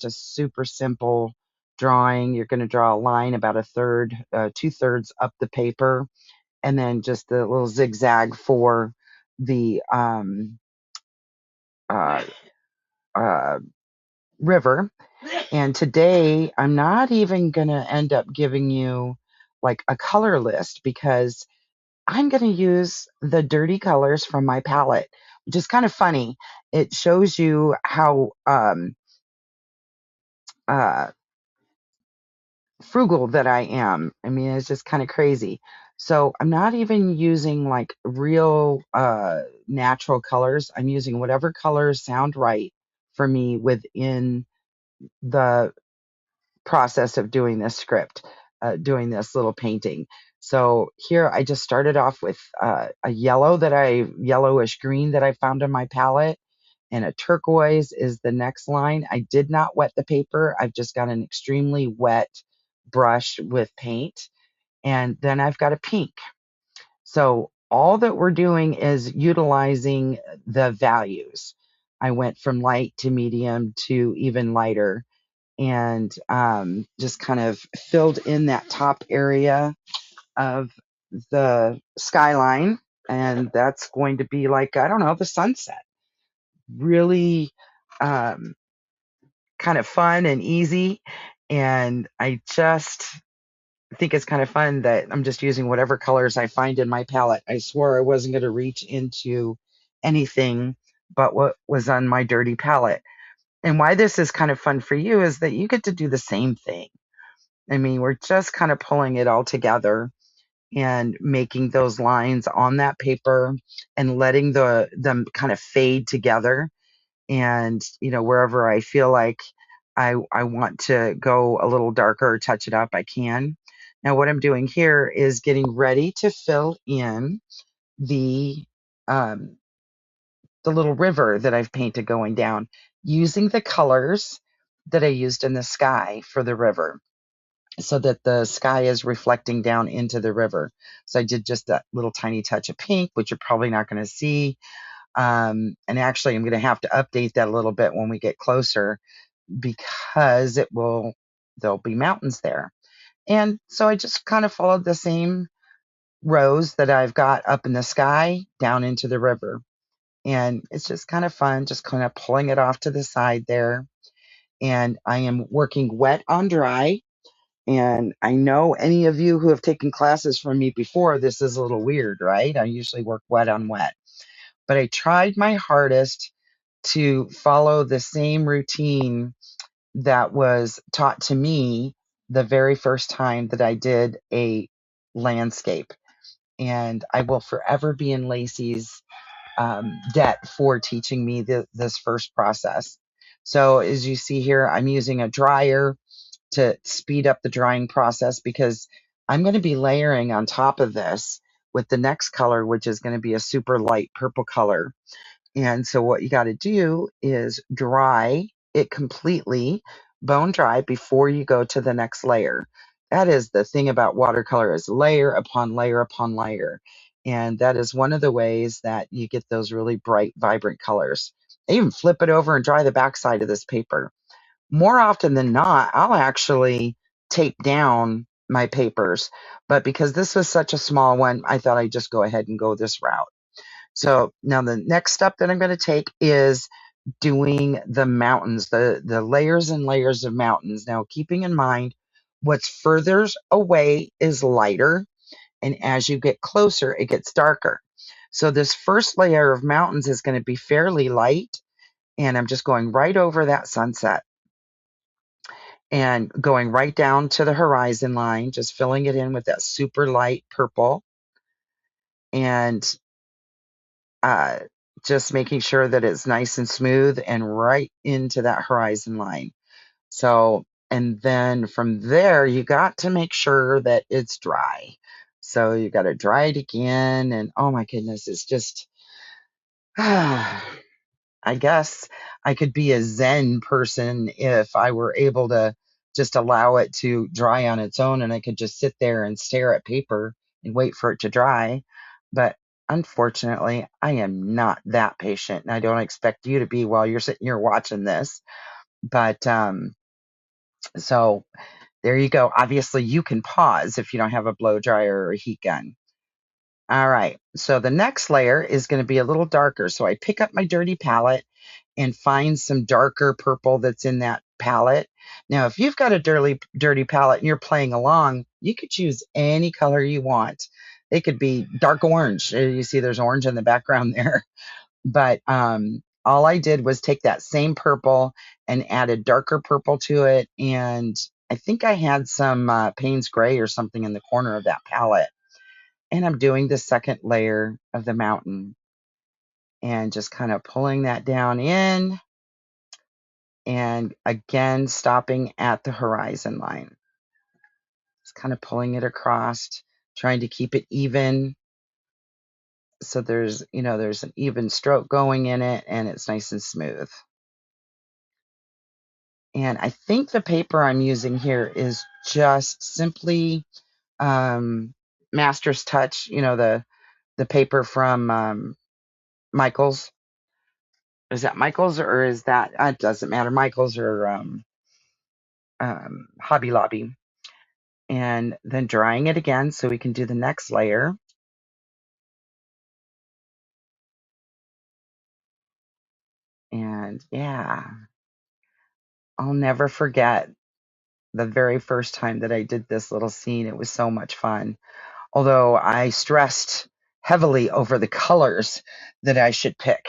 just a super simple drawing. You're going to draw a line about a third, 2/3 up the paper, and then just a little zigzag for the uh, uh, river. And today I'm not even going to end up giving you like a color list because I'm going to use the dirty colors from my palette, which is kind of funny. It shows you how uh, frugal that I am. I mean, it's just kind of crazy. So I'm not even using like real natural colors. I'm using whatever colors sound right for me within the process of doing this script, doing this little painting. So here I just started off with a yellowish green that I found in my palette, and a turquoise is the next line. I did not wet the paper. I've just got an extremely wet brush with paint. And then I've got a pink. So all that we're doing is utilizing the values. I went from light to medium to even lighter, and just kind of filled in that top area of the skyline. And that's going to be like, I don't know, the sunset. Really um, kind of fun and easy. And I just think it's kind of fun that I'm just using whatever colors I find in my palette. I swore I wasn't going to reach into anything but what was on my dirty palette. And why this is kind of fun for you is that you get to do the same thing. I mean, we're just kind of pulling it all together and making those lines on that paper and letting them kind of fade together. And, wherever I feel like I want to go a little darker or touch it up, I can. Now, what I'm doing here is getting ready to fill in the um, the little river that I've painted going down using the colors that I used in the sky for the river, so that the sky is reflecting down into the river. So I did just that little tiny touch of pink, which you're probably not going to see. And actually, I'm going to have to update that a little bit when we get closer because there'll be mountains there. And so I just kind of followed the same rows that I've got up in the sky down into the river. And it's just kind of fun, just kind of pulling it off to the side there. And I am working wet on dry. And I know any of you who have taken classes from me before, this is a little weird, right? I usually work wet on wet. But I tried my hardest to follow the same routine that was taught to me the very first time that I did a landscape. And I will forever be in Lacey's debt for teaching me this first process. So as you see here, I'm using a dryer to speed up the drying process because I'm going to be layering on top of this with the next color, which is going to be a super light purple color. And so what you got to do is dry it completely, bone dry, before you go to the next layer. That is the thing about watercolor, is layer upon layer upon layer. And that is one of the ways that you get those really bright, vibrant colors. I even flip it over and dry the backside of this paper. More often than not, I'll actually tape down my papers. But because this was such a small one, I thought I'd just go ahead and go this route. So now the next step that I'm going to take is doing the mountains, the layers and layers of mountains. Now, keeping in mind, what's further away is lighter, and as you get closer, it gets darker. So this first layer of mountains is going to be fairly light, and I'm just going right over that sunset and going right down to the horizon line, just filling it in with that super light purple, and uh, just making sure that it's nice and smooth and right into that horizon line. So, and then from there, you got to make sure that it's dry. So you got to dry it again. And oh my goodness, it's just, I guess I could be a Zen person if I were able to just allow it to dry on its own and I could just sit there and stare at paper and wait for it to dry. But unfortunately, I am not that patient, and I don't expect you to be while you're sitting here watching this. But so there you go. Obviously, you can pause if you don't have a blow dryer or a heat gun. All right. So the next layer is going to be a little darker. So I pick up my dirty palette and find some darker purple that's in that palette. Now, if you've got a dirty palette and you're playing along, you could choose any color you want. It could be dark orange. You see there's orange in the background there. But all I did was take that same purple and added darker purple to it. And I think I had some Payne's Gray or something in the corner of that palette. And I'm doing the second layer of the mountain and just kind of pulling that down in and again stopping at the horizon line. Just kind of pulling it across, trying to keep it even. So there's an even stroke going in it and it's nice and smooth. And I think the paper I'm using here is just simply Master's Touch, the paper from Michaels. Is that Michaels or is that, it doesn't matter, Michaels or Hobby Lobby. And then drying it again so we can do the next layer. And yeah, I'll never forget the very first time that I did this little scene. It was so much fun. Although I stressed heavily over the colors that I should pick.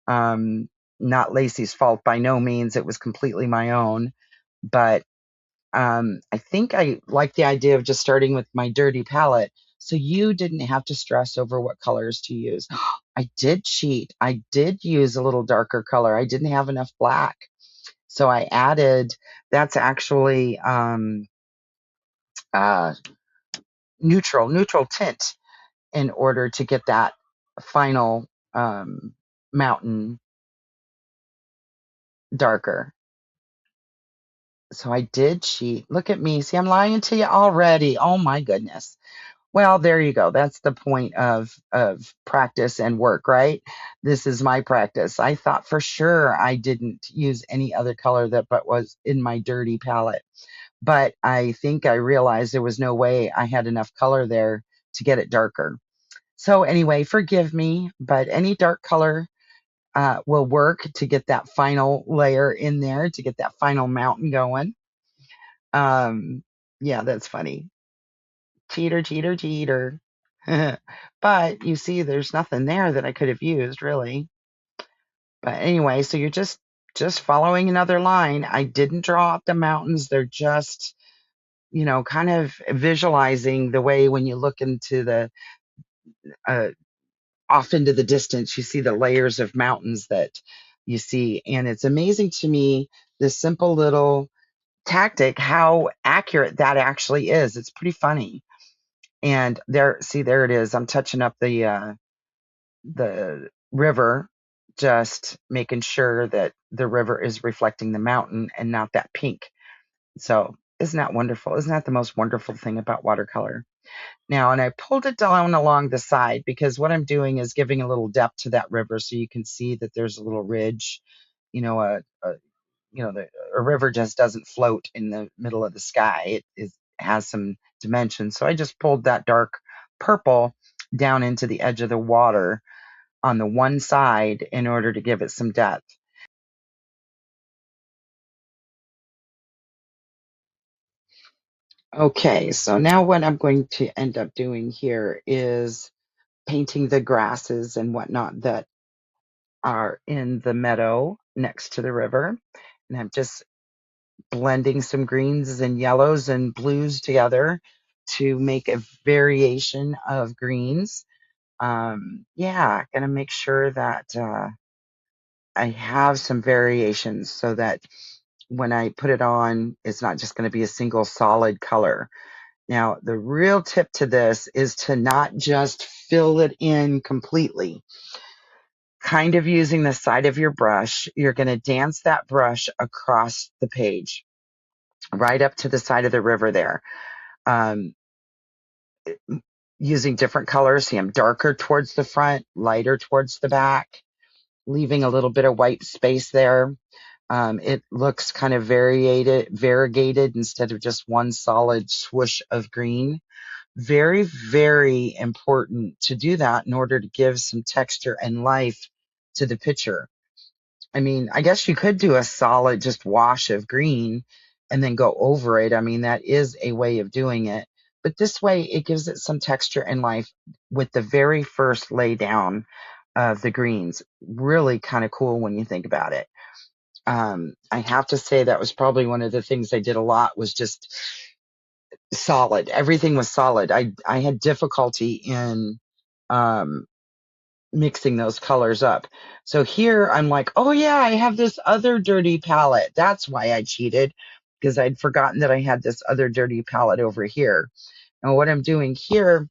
Um, Not Lacey's fault by no means. It was completely my own. But I think I like the idea of just starting with my dirty palette. So you didn't have to stress over what colors to use. I did cheat. I did use a little darker color. I didn't have enough black. So I added, that's actually uh, neutral tint in order to get that final mountain darker. So I did cheat. Look at me. See, I'm lying to you already. Oh my goodness. Well, there you go. That's the point of practice and work, right? This is my practice. I thought for sure I didn't use any other color that but was in my dirty palette. But I think I realized there was no way I had enough color there to get it darker. So anyway, forgive me, but any dark color will work to get that final layer in there, to get that final mountain going. Yeah, that's funny. Cheater, cheater, cheater. But you see, there's nothing there that I could have used really. But anyway, so you're just following another line. I didn't draw up the mountains. They're just, kind of visualizing the way when you look into the uh, off into the distance, you see the layers of mountains that you see. And it's amazing to me, this simple little tactic, how accurate that actually is. It's pretty funny. And there it is. I'm touching up the river, just making sure that the river is reflecting the mountain and not that pink. So isn't that wonderful? Isn't that the most wonderful thing about watercolor? Now, and I pulled it down along the side because what I'm doing is giving a little depth to that river so you can see that there's a little ridge, you know, a river just doesn't float in the middle of the sky. It has some dimension. So I just pulled that dark purple down into the edge of the water on the one side in order to give it some depth. Okay, so now what I'm going to end up doing here is painting the grasses and whatnot that are in the meadow next to the river. And I'm just blending some greens and yellows and blues together to make a variation of greens. Yeah, gonna make sure that I have some variations so that when I put it on, it's not just going to be a single solid color. Now, the real tip to this is to not just fill it in completely. Kind of using the side of your brush, you're going to dance that brush across the page, right up to the side of the river there. Um, Using different colors, see them darker towards the front, lighter towards the back, leaving a little bit of white space there. It looks kind of variegated instead of just one solid swoosh of green. Very, very important to do that in order to give some texture and life to the picture. I mean, I guess you could do a solid just wash of green and then go over it. I mean, that is a way of doing it. But this way, it gives it some texture and life with the very first lay down of the greens. Really kind of cool when you think about it. I have to say that was probably one of the things I did a lot was just solid. Everything was solid. I had difficulty in um, mixing those colors up. So here I'm like, oh yeah, I have this other dirty palette. That's why I cheated, because I'd forgotten that I had this other dirty palette over here. And what I'm doing here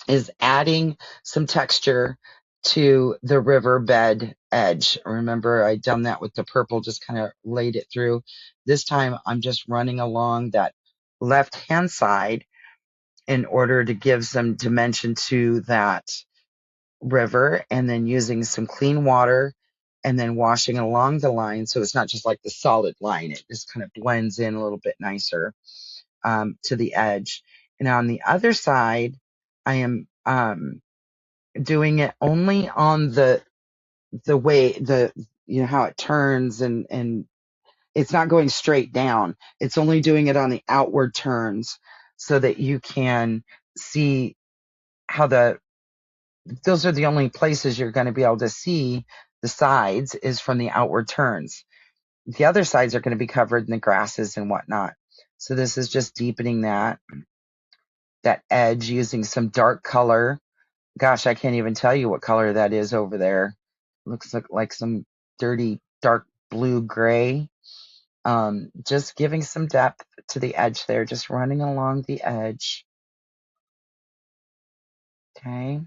is adding some texture to the riverbed edge. Remember, I'd done that with the purple, just kind of laid it through. This time I'm just running along that left hand side in order to give some dimension to that river, and then using some clean water and then washing along the line so it's not just like the solid line. It just kind of blends in a little bit nicer to the edge. And on the other side, I am doing it only on the way how it turns, and it's not going straight down. It's only doing it on the outward turns so that you can see how those are the only places you're going to be able to see the sides is from the outward turns. The other sides are going to be covered in the grasses and whatnot. So this is just deepening that edge using some dark color. Gosh, I can't even tell you what color that is over there. Looks like some dirty dark blue gray. Just giving some depth to the edge there, just running along the edge. Okay.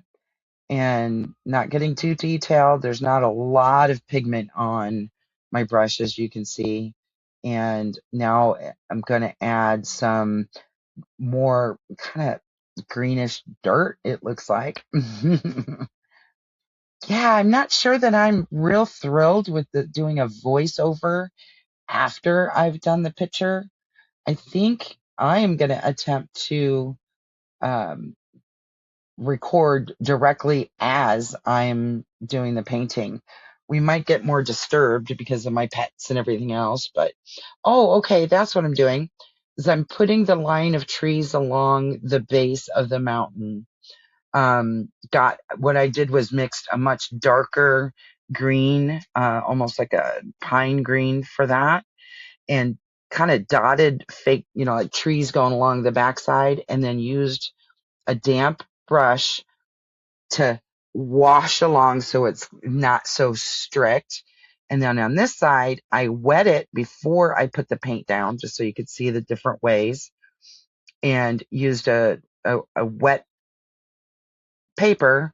And not getting too detailed. There's not a lot of pigment on my brush, as you can see. And now I'm going to add some more kind of greenish dirt, it looks like. Yeah, I'm not sure that I'm real thrilled with doing a voiceover after I've done the picture. I think I am going to attempt to um, record directly as I'm doing the painting. We might get more disturbed because of my pets and everything else, but okay, that's what I'm doing. Is I'm putting the line of trees along the base of the mountain. Got what I did was mixed a much darker green, almost like a pine green for that, and kind of dotted fake, like trees going along the backside, and then used a damp brush to wash along so it's not so strict. And then on this side, I wet it before I put the paint down, just so you could see the different ways, and used a wet paper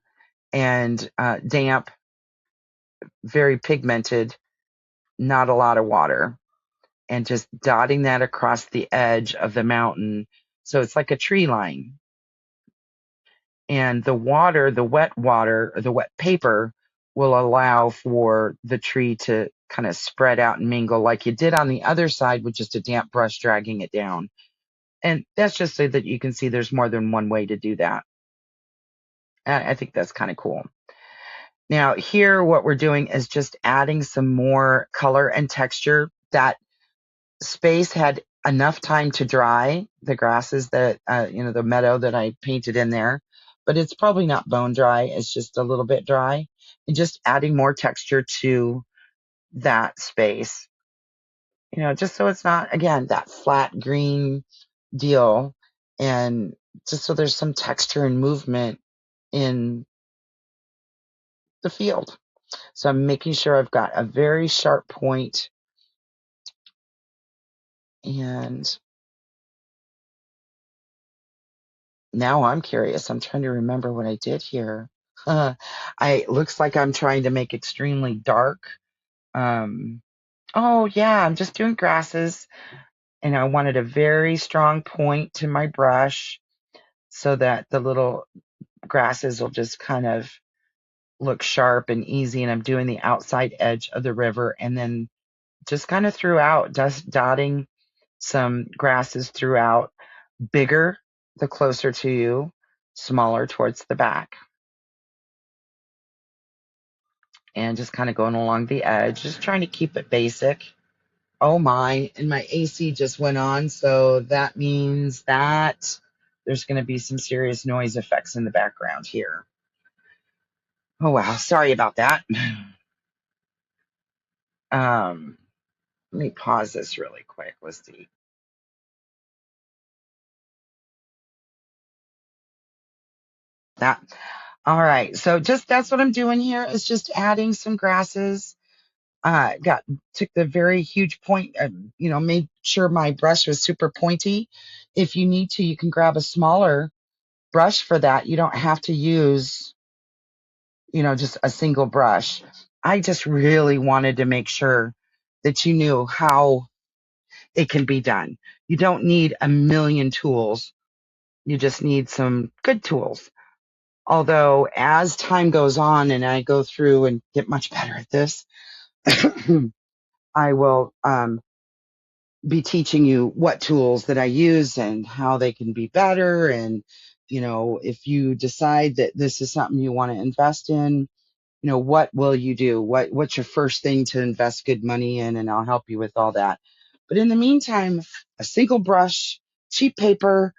and damp, very pigmented, not a lot of water, and just dotting that across the edge of the mountain. So it's like a tree line. And the water, the wet water, or the wet paper, will allow for the tree to kind of spread out and mingle like you did on the other side with just a damp brush dragging it down. And that's just so that you can see there's more than one way to do that. I think that's kind of cool. Now here, what we're doing is just adding some more color and texture. That space had enough time to dry, the grasses that, the meadow that I painted in there, but it's probably not bone dry. It's just a little bit dry, and just adding more texture to that space, just so it's not, again, that flat green deal, and just so there's some texture and movement in the field. So I'm making sure I've got a very sharp point, and now I'm curious. I'm trying to remember what I did here. Looks like I'm trying to make extremely dark. Oh yeah, I'm just doing grasses, and I wanted a very strong point to my brush so that the little grasses will just kind of look sharp and easy. And I'm doing the outside edge of the river, and then just kind of throughout, just dotting some grasses throughout, bigger the closer to you, smaller towards the back. And just kind of going along the edge, just trying to keep it basic. Oh my, and my AC just went on, so that means that there's going to be some serious noise effects in the background here. Oh wow, sorry about that. Let me pause this really quick. Let's see. That. All right, so just that's what I'm doing here is just adding some grasses. Got took the very huge point, made sure my brush was super pointy. If you need to, you can grab a smaller brush for that. You don't have to use, just a single brush. I just really wanted to make sure that you knew how it can be done. You don't need a million tools. You just need some good tools. Although as time goes on and I go through and get much better at this, I will be teaching you what tools that I use and how they can be better. And, if you decide that this is something you want to invest in, what will you do? What's your first thing to invest good money in? And I'll help you with all that. But in the meantime, a single brush, cheap paper,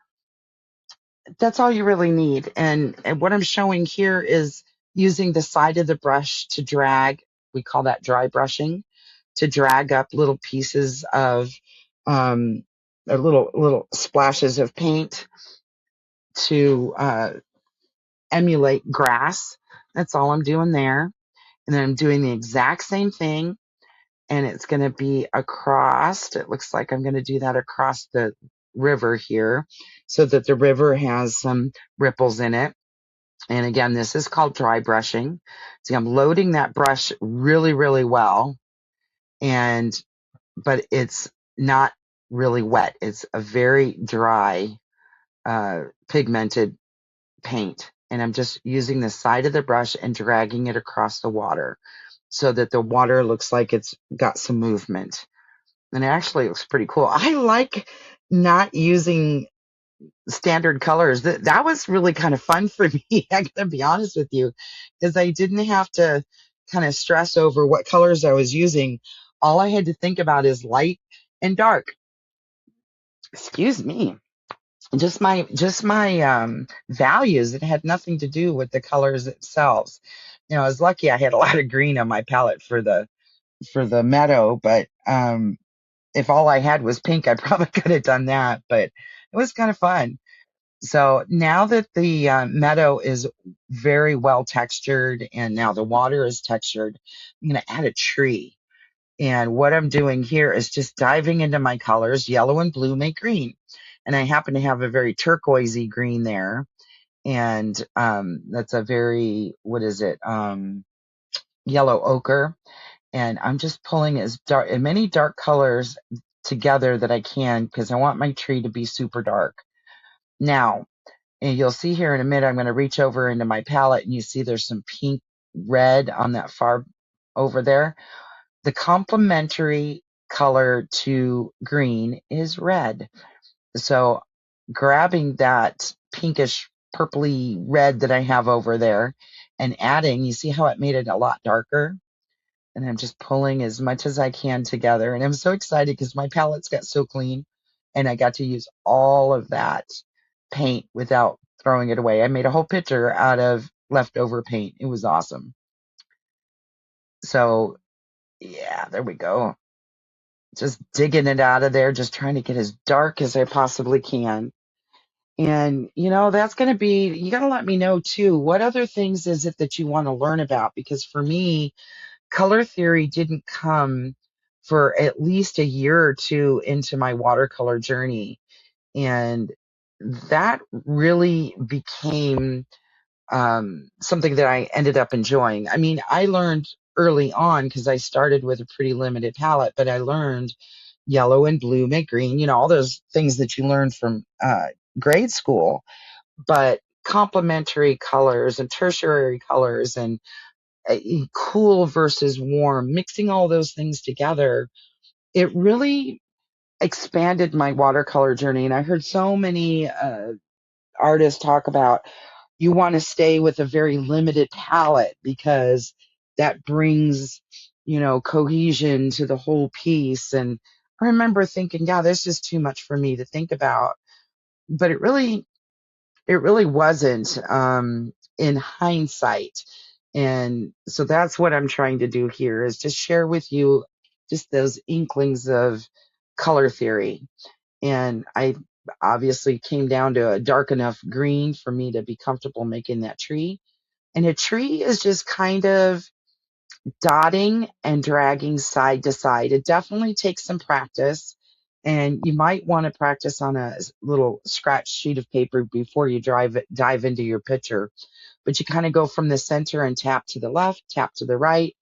that's all you really need. And what I'm showing here is using the side of the brush to drag. We call that dry brushing, to drag up little pieces of, little splashes of paint to emulate grass. That's all I'm doing there. And then I'm doing the exact same thing, and it's going to be across. It looks like I'm going to do that across the river here so that the river has some ripples in it. And again, this is called dry brushing. See, I'm loading that brush really, really well, but it's not really wet. It's a very dry, pigmented paint. And I'm just using the side of the brush and dragging it across the water so that the water looks like it's got some movement. And it actually looks pretty cool. I like not using standard colors. That was really kind of fun for me. I gotta be honest with you, because I didn't have to kind of stress over what colors I was using. All I had to think about is light and dark. Excuse me. Just my values. It had nothing to do with the colors themselves. I was lucky I had a lot of green on my palette for the meadow, but if all I had was pink, I probably could have done that. But it was kind of fun. So now that the meadow is very well textured and now the water is textured, I'm going to add a tree. And what I'm doing here is just diving into my colors. Yellow and blue make green. And I happen to have a very turquoisey green there. And that's a very, what is it? Yellow ochre. And I'm just pulling as many dark colors together that I can because I want my tree to be super dark. Now, and you'll see here in a minute, I'm going to reach over into my palette and you see there's some pink red on that far over there. The complementary color to green is red. So grabbing that pinkish purpley red that I have over there and adding, you see how it made it a lot darker? And I'm just pulling as much as I can together. And I'm so excited because my palettes got so clean and I got to use all of that paint without throwing it away. I made a whole picture out of leftover paint. It was awesome. So yeah, there we go. Just digging it out of there, just trying to get as dark as I possibly can. And, that's going to be, you got to let me know too. What other things is it that you want to learn about? Because for me, color theory didn't come for at least a year or two into my watercolor journey. And that really became something that I ended up enjoying. I mean, I learned early on because I started with a pretty limited palette, but I learned yellow and blue make green, all those things that you learn from grade school, but complementary colors and tertiary colors and cool versus warm, mixing all those things together it really expanded my watercolor journey. And I heard so many artists talk about you want to stay with a very limited palette because that brings, cohesion to the whole piece. And I remember thinking, yeah, this is too much for me to think about. But it really wasn't, in hindsight. And so that's what I'm trying to do here is just share with you just those inklings of color theory. And I obviously came down to a dark enough green for me to be comfortable making that tree. And a tree is just kind of dotting and dragging side to side. It definitely takes some practice. And you might want to practice on a little scratch sheet of paper before you dive into your picture. But you kind of go from the center and tap to the left, tap to the right.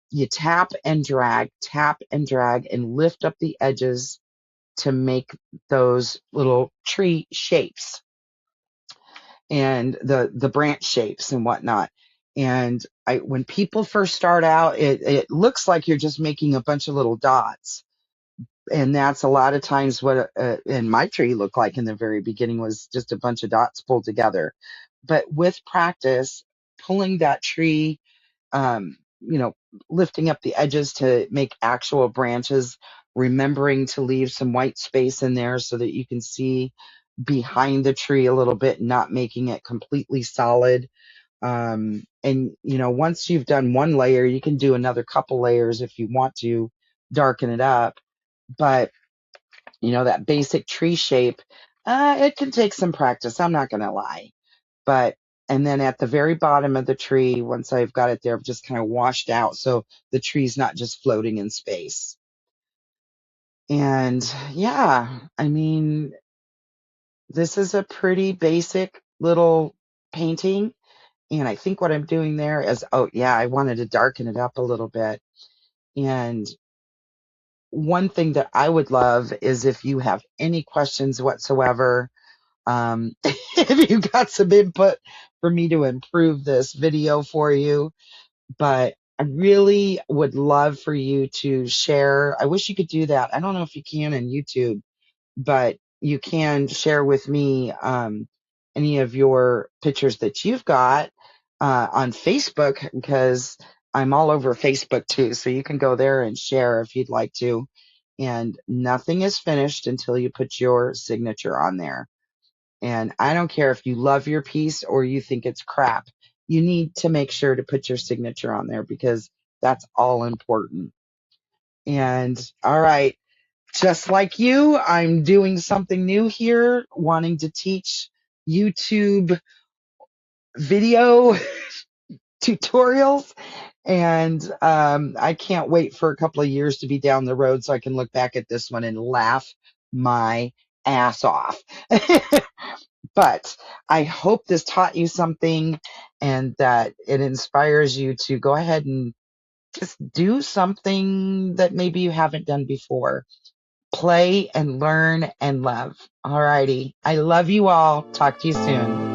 You tap and drag, and lift up the edges to make those little tree shapes and the branch shapes and whatnot. And when people first start out, it looks like you're just making a bunch of little dots. And that's a lot of times what in my tree looked like in the very beginning was just a bunch of dots pulled together. But with practice, pulling that tree, um, you know, lifting up the edges to make actual branches, remembering to leave some white space in there so that you can see behind the tree a little bit, not making it completely solid. And, once you've done one layer, you can do another couple layers if you want to darken it up. But, that basic tree shape, it can take some practice. I'm not going to lie. But and then at the very bottom of the tree, once I've got it there, I've just kind of washed out so the tree's not just floating in space. And yeah, I mean, this is a pretty basic little painting. And I think what I'm doing there is, oh yeah, I wanted to darken it up a little bit. And one thing that I would love is if you have any questions whatsoever, if you got some input for me to improve this video for you. But I really would love for you to share. I wish you could do that. I don't know if you can in YouTube, but you can share with me any of your pictures that you've got on Facebook, because I'm all over Facebook too. So you can go there and share if you'd like to. And nothing is finished until you put your signature on there. And I don't care if you love your piece or you think it's crap. You need to make sure to put your signature on there because that's all important. And all right, just like you, I'm doing something new here, wanting to teach YouTube video tutorials. And I can't wait for a couple of years to be down the road so I can look back at this one and laugh my ass off. But I hope this taught you something and that it inspires you to go ahead and just do something that maybe you haven't done before. Play and learn and love. All righty. I love you all. Talk to you soon.